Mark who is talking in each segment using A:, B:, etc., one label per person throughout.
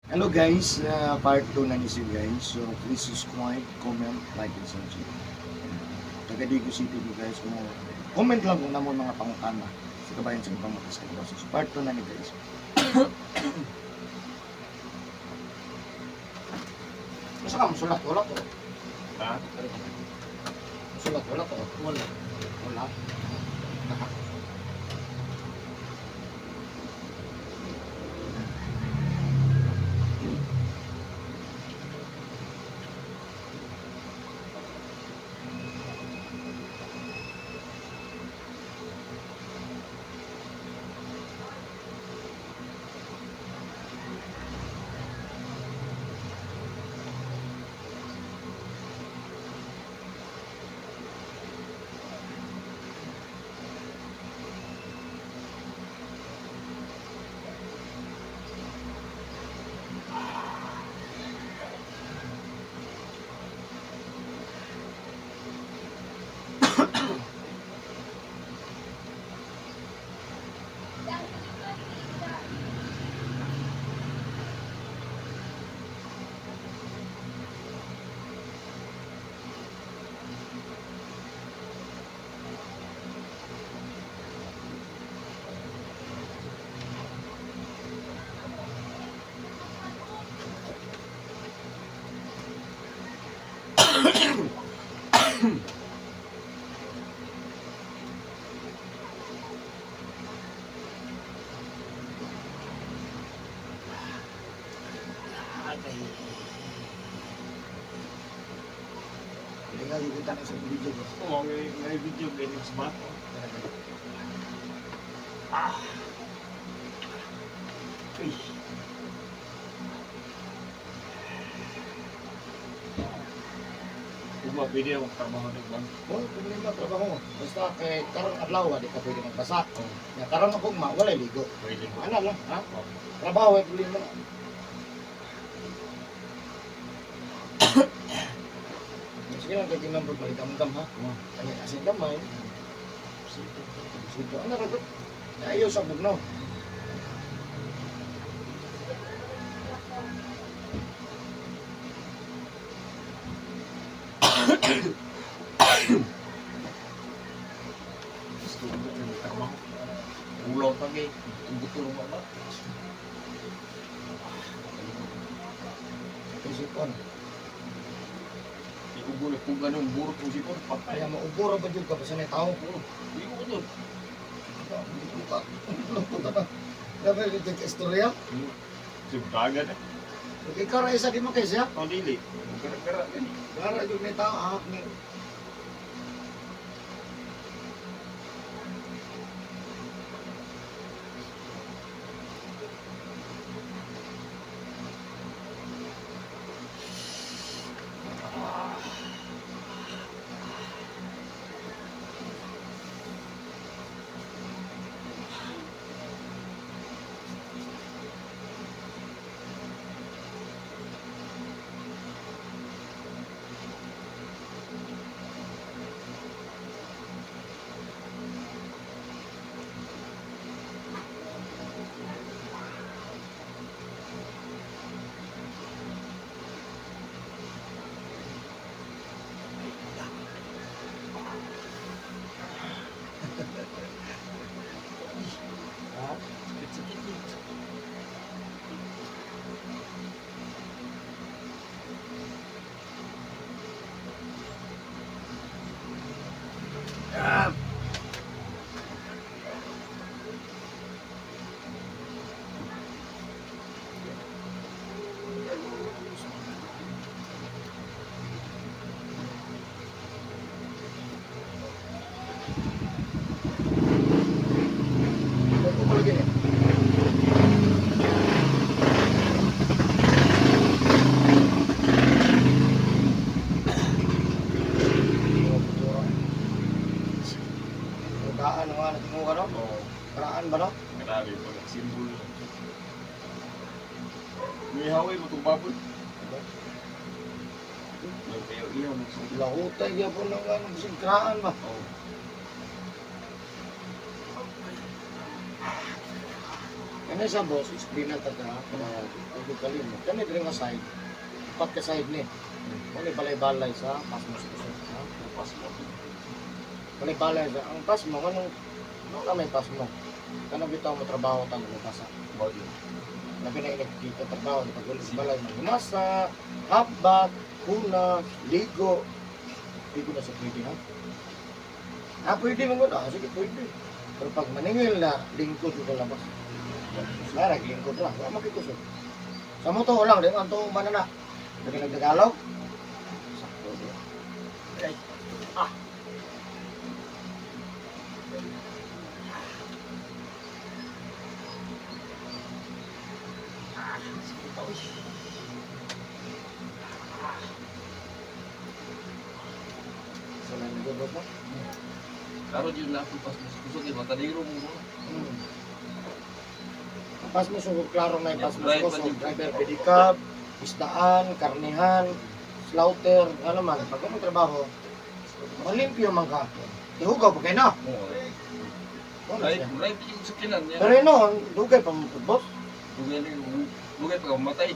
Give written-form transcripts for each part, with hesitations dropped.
A: Hello guys, part 2 na ni si guys. So please subscribe, comment, like, and subscribe. Taga Digo City ko guys. Kung comment lang kung namon mga pangutana sa kabayan sa ibang mga sa So part 2 na ni guys. Masa ka musulat? Wala ko.
B: Ha?
A: Musulat? Wala ko.
B: Wala.
A: Wala. Hindi nga kita na sa video ko.
B: Oo, may video ganyan sa bato. Uy. Kung ba, pwede akong trabaho ng bang.
A: Oh, problema trabaho. Basta kay karon adlaw di ka pwede magbasa. Ya karon ako wala ligo.
B: Pwede mo.
A: Ano lang, ha? Trabaho ay problema. Sige lang kay tinang pagbalik ang dam ha. Kanya kasi damay. Sige, ano ra to? Ayaw sa bugnaw.
B: Gusto ko ba yung trabaho? Ulaw pa gay. Butulong mo ba?
A: Isipon.
B: Iubo na kung ganun, burot kong sipon, patay.
A: Kaya maubura ba jud ka pa sa tao?
B: Hindi ko doon.
A: Hindi ko ka. Puta pa. Dapat ito ka istorya.
B: Sibdagan eh.
A: Ikaw ra isa di mo kay siya.
B: Ang dili. Gara-gara gani.
A: Gara jud ni tao ahak ni. Ha? Ah. Ito mo lagi ni. Daan nga natin mo ano?
B: Oo.
A: Karaan ba no?
B: Grabe po. Simbol. May haway mo itong babon. Kayo iyaw mo sa
A: Lahutay ya po ng ano, bising karaan ba?
B: Oo.
A: Ano sa boss, explain na taga, kung kalim mo. Kani rin nga side, upat ka side ni. Kani balay-balay sa pasmos kusog.
B: Pasmo.
A: Balay-balay sa, ang pasmo, kanong, ano na may pasmo? Kanong bitaw mo trabaho tayo mo pasa.
B: Body.
A: Labi na inagkita trabaho, pag-ulis balay mo. Humasa, hapbat, kuna, ligo. Ligo na sa pwede ha? Pwede mo nga, sige pwede. Pero pag maningil na, lingkod ko labas. Sarag, lingkod lang, wala makikusog. Sa mo to lang, di man to manana. Lagi nagtagalog. Sakto di. Ay, so nanigod mo.
B: Karo yun na ako pasmo. Kusog yung matadiro mo.
A: Pas mo sugod klaro na pas mo sugod driver pedicab, isdaan, karnihan, slaughter, ano man, pag ano trabaho, malimpyo man ka. Ihugaw pa kayo na. Ano
B: Right,
A: siya?
B: right yung sakinan niya.
A: Pero yun, dugay pa mo boss.
B: Dugay pa ka matay.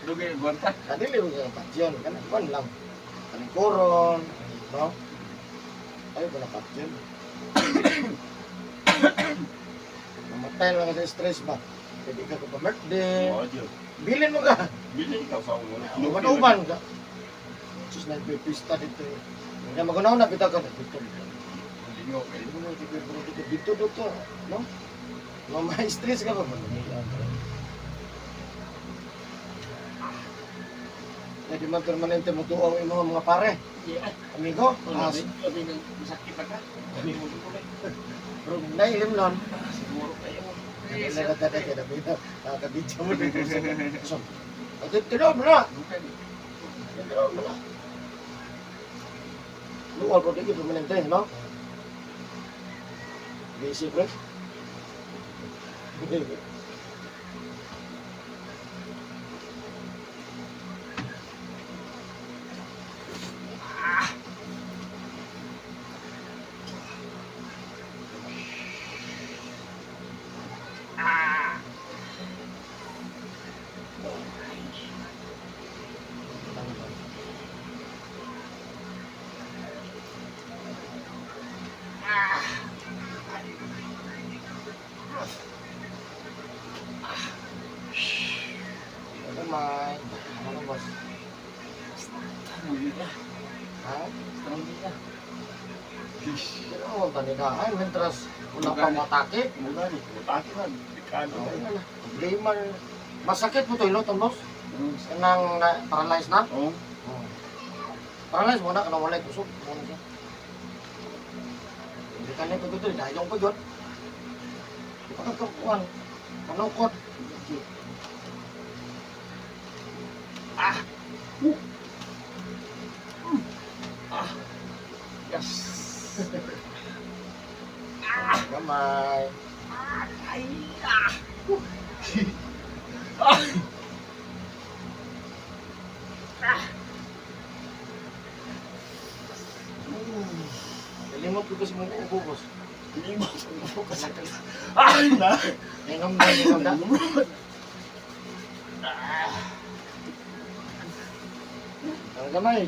B: Dugay yung gwanta.
A: Kadili mo yung patyon, kan lang. Kaning koron, no? Ay, ko na patyon. Mamatay lang sa stress ba? Pwede ka ko pa birthday. Bilin mo ka.
B: Bilhin ikaw sa ulo.
A: Uban-uban ka. Sus na pista dito. Kaya magunaw na kita ka dito.
B: Lingaw kayo.
A: Dito dito, no? May stress ka ba? Jadi man permanente mo tuong imo mga pare. Amigo,
B: Sabi ng masakit na ka. Sabi mo dito na.
A: pero nailim nun.
B: Siguro kayo.
A: Nagkakata ka na pina. Nakakabidyo mo dito. So, tinaw mo na. Tinaw mo na. Luwal po dito permanente, no? Busy, pre. Ano may? Ano boss? Ha? Pero mo tanigaan, mentras wala pa matake. Di man, masakit mo to ilot, boss? Kanang paralyzed na?
B: Oo.
A: Paralyzed mo na, kanang walay kusog. Ano siya? Hindi ka na ito, dahil yung pagot. Di pa kagkapuan. Manukot.
B: Yes.
A: Gamay. Kalimot ko kasi mong ubos. Inom na. Ang gamay.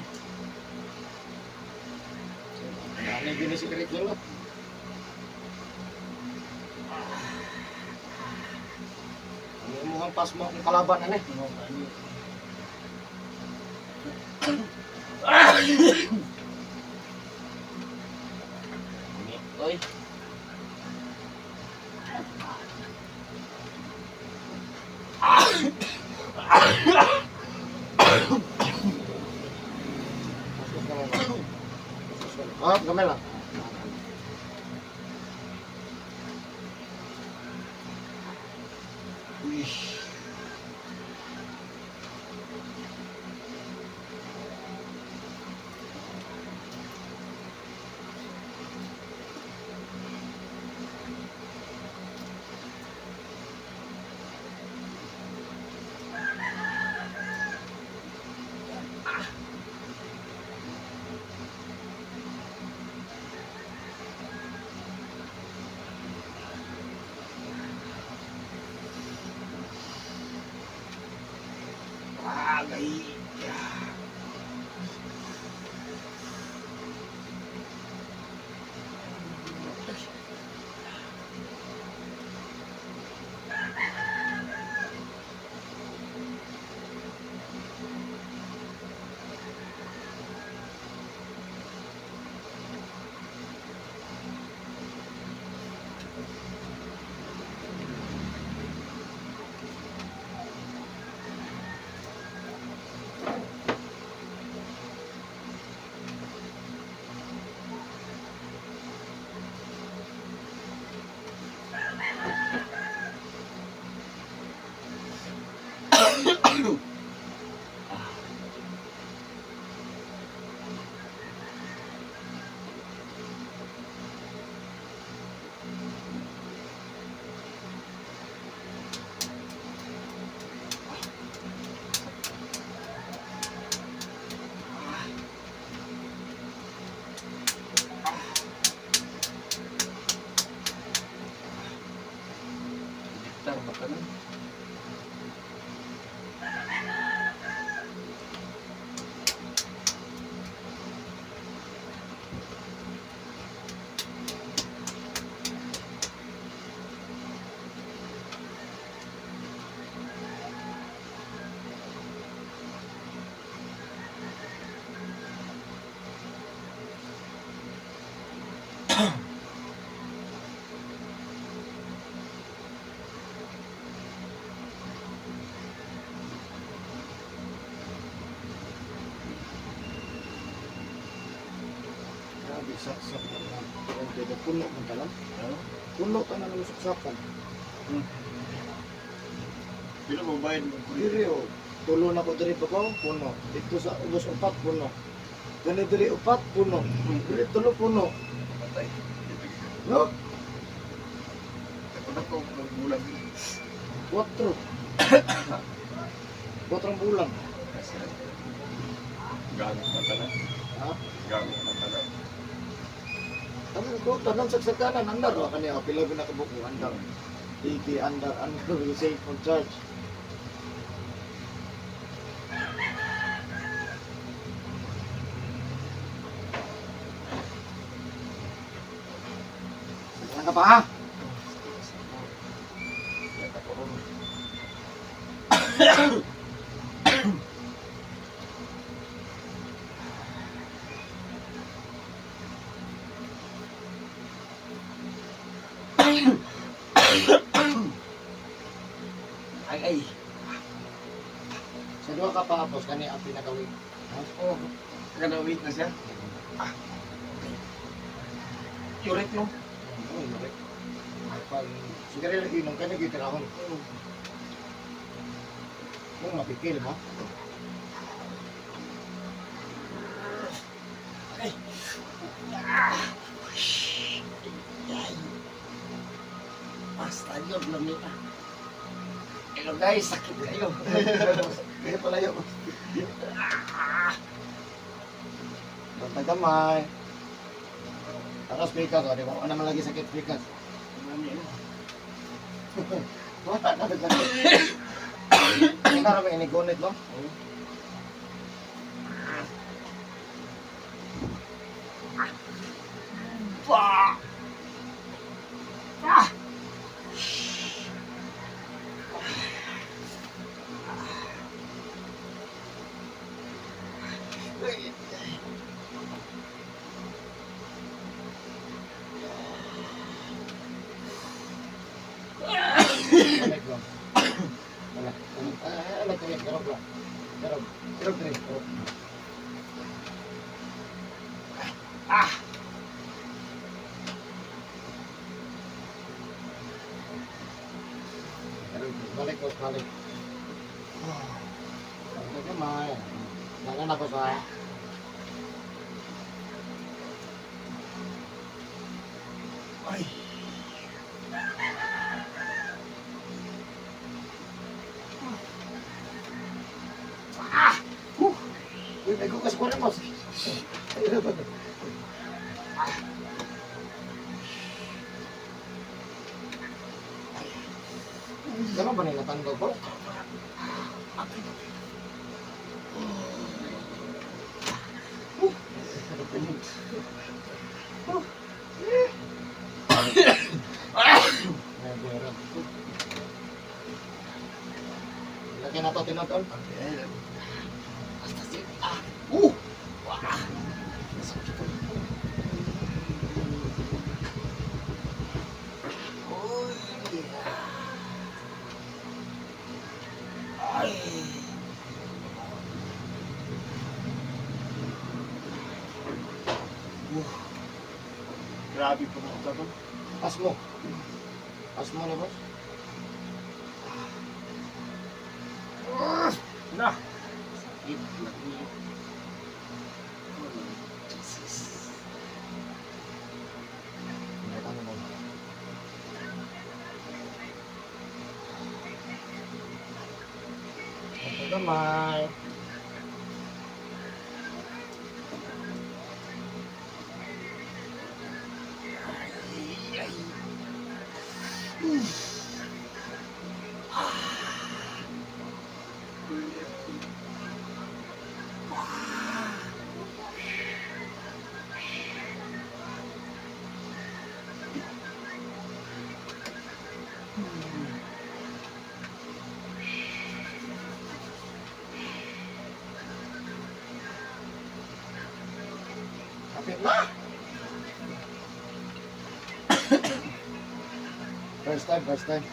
A: Ano yung si Curriculo? Ano yung mukhang pas mo akong kalaban, ano eh?
B: Oy.
A: Gamay lang.
B: Agay. Diktar makanan.
A: Grabe, saksak na lang. Pwede puno mo talang.
B: Ano?
A: Puno ka na ng saksakan.
B: Sino mo bayad mo?
A: Diri o. Tulo na ko diri pa ko, puno. Dito sa ubos upat, puno. Gani diri upat, puno. Diri tulo, puno.
B: Patay.
A: No?
B: Ako na ko magbulan.
A: 4. 4 bulan.
B: Kasi gamit matanan.
A: Ha?
B: Gamit matanan.
A: Ano ko, tanang saksakanan, andar wa kaniya. Pila na kabuko, andar. Titi, andar, safe on charge. Saan ka pa ha?
B: Ay, ay.
A: Sa duha ka pa hapos, kani ang pinakawin.
B: Oh, ganawit na siya. Yurik no?
A: Oo, bakit? Siguro lang inom ka, nag-itirahon. Kung mapikil mo.
B: Basta yun lang nila. Hello guys, sakit kayo.
A: Kaya pala yun. Bantay kamay. Tapos pikas, o, di ba? Ano naman lagi sakit pikas? Wala na sakit. Hindi na kami inigunit, no? Balik lang. Wala. Balik, garog lang. Garog. Garog, garog. Balik, boss, balik. Bantay kamay. Jangan ako sa...
B: Ay.
A: Uy, may gugas ko rin, boss. Ayun na ba? Gano'n ba nila tanggal ko? Kaya na to tinatol.
B: Basta si... Wah! Sakit ko. Uy! Ay! Grabe po mga tol.
A: Pas mo. Pas mo na boss.
B: Na! Sakit. Sakit. Jesus.
A: Ano mo? Ito gamay. Kapit na. First time, first time.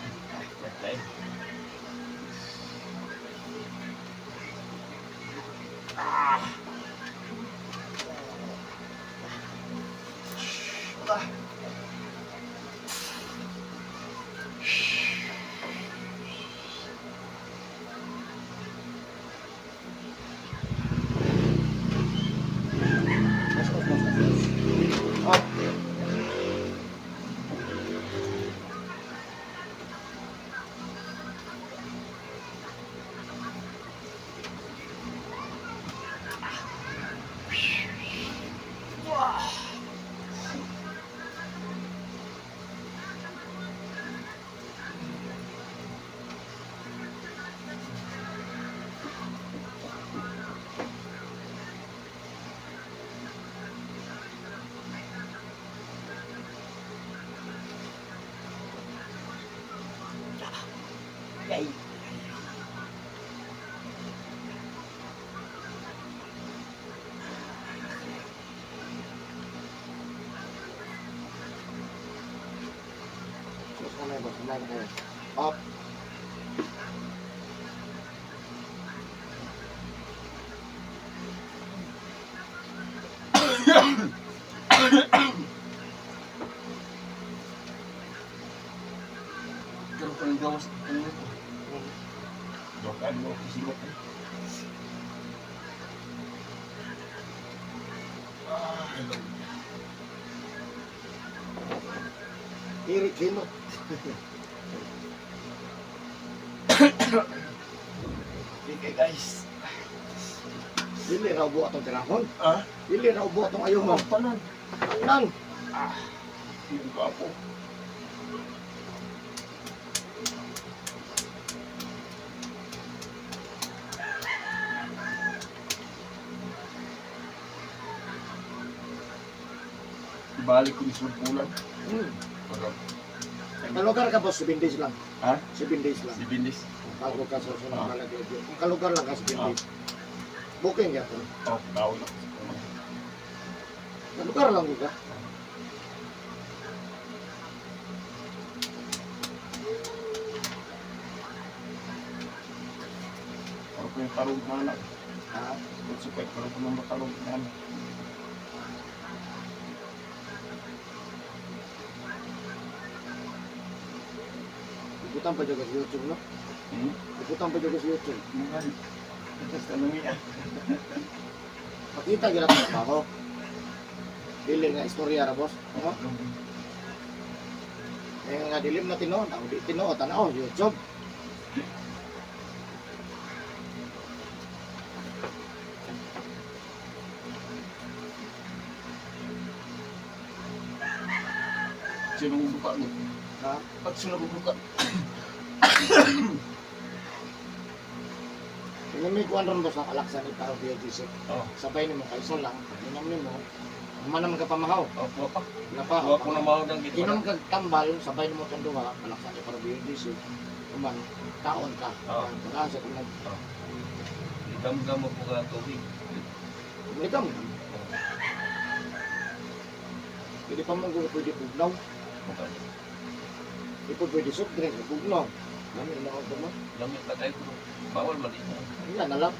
B: Okay.
A: Bas, bas, bas, bas. Up.
B: Yay!
A: Bas, kamay, bas, kamay, kamay. Up.
B: Pero kung gawas ano ito? Dokan mo ako sigot. Hello.
A: Irit, hinot.
B: Okay guys.
A: Dili raw buhat ang tinahon.
B: Ah?
A: Dili raw buhat ang ayaw mo.
B: Ang tanan.
A: Nang.
B: Yung gwapo. Ibalik ko ni Sulpulan. Pagod.
A: Kalugar ka boss, 7 days lang.
B: Ha?
A: 7 days lang.
B: Si Bindis.
A: Kalbo ka sa sunod
B: Ah.
A: kalagay. Kung kalugar lang ka 7 days. Booking ya to.
B: Oh, tao na.
A: Kalugar lang ka.
B: Ako ko yung tarong na anak.
A: Ha?
B: Kung supay, pero ko nang matarong na anak.
A: Ikutan pa dyan sa YouTube, no? Ikutan pa dyan sa YouTube.
B: Bukan. Tapos tanong niya.
A: Makita gila ka trabaho. Dili nga istorya ra boss. Ano? Eh nga dilim na tino, na di tino tanaw YouTube.
B: Sino ang buka mo?
A: Ha?
B: Ba't sino ang buka?
A: Kung may kuwan ron boss ang alaksan ni Taro BGC.
B: Oh.
A: Sabay nimo kaysa lang, inom nimo. Manam ka pamahaw.
B: Oh, wapa.
A: Napa.
B: Huwag ko na mahal ng gito.
A: Inom ka tambal, sabay nimo tong duha, alaksan ni Taro BGC. Kuman, taon ka.
B: Oo.
A: Wala sa kuman.
B: Idam-dam mo po ka tubig.
A: Ikaw mo. Pwede pa mo kung pwede bugnaw.
B: Bukan.
A: Hindi po pwede soft drink, bugnaw. Lamig na ako mo.
B: Lamit na kayo bro. Bawal man ito.
A: Yan na lang.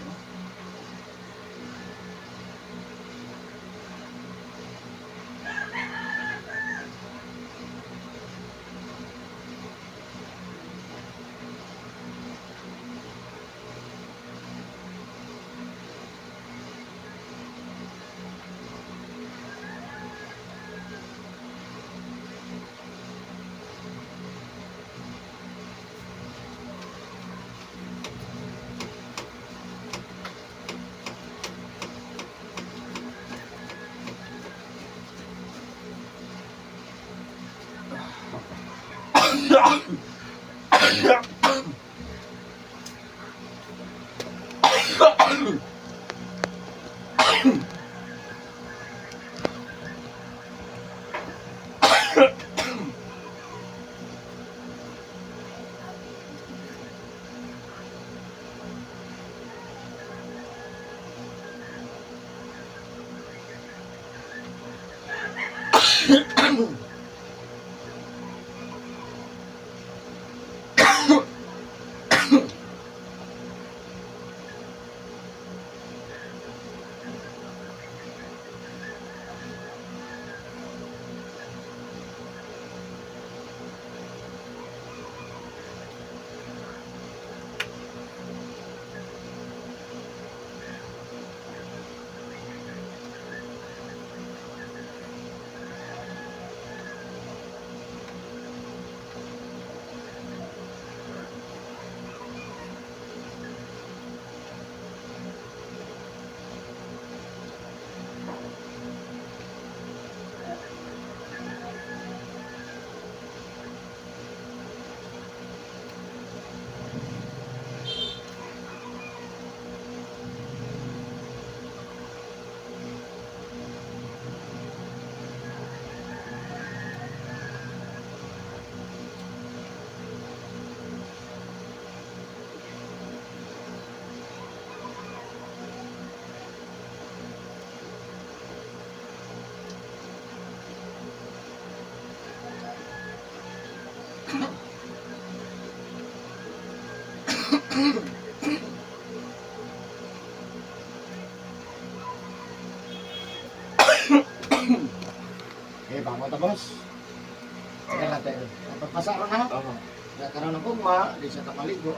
A: Eh, bangon ta boss. Kaya natin. Pagpasaro na.
B: Oo.
A: Nagkaroon ng gugma, di siya tamaligo.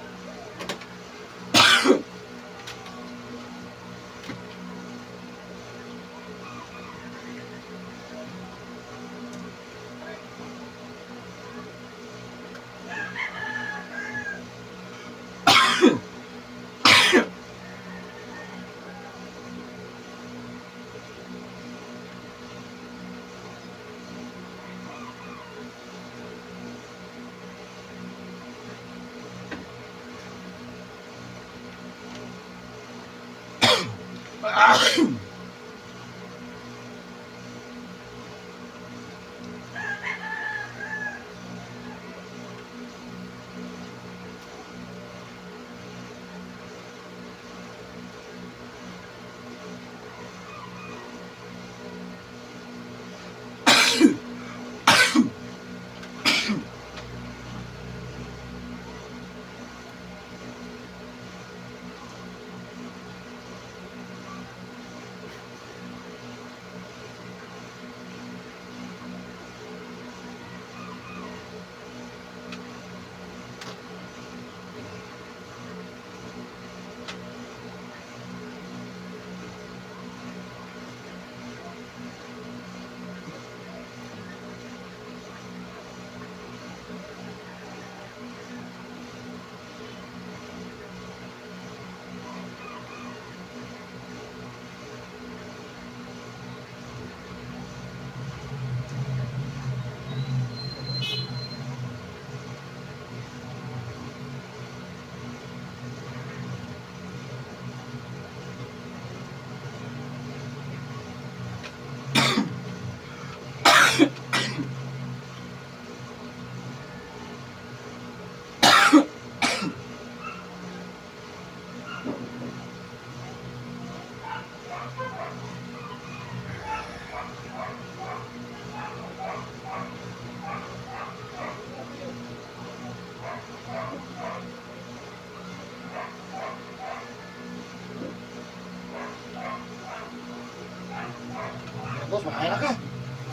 A: Ay na ka.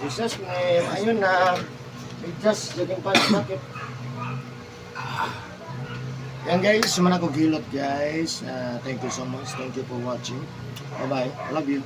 A: Jesus, may ayun na just jogging pants bakit? Yan guys, suman ako gilot guys. Thank you so much. Thank you for watching. Bye bye. I love you.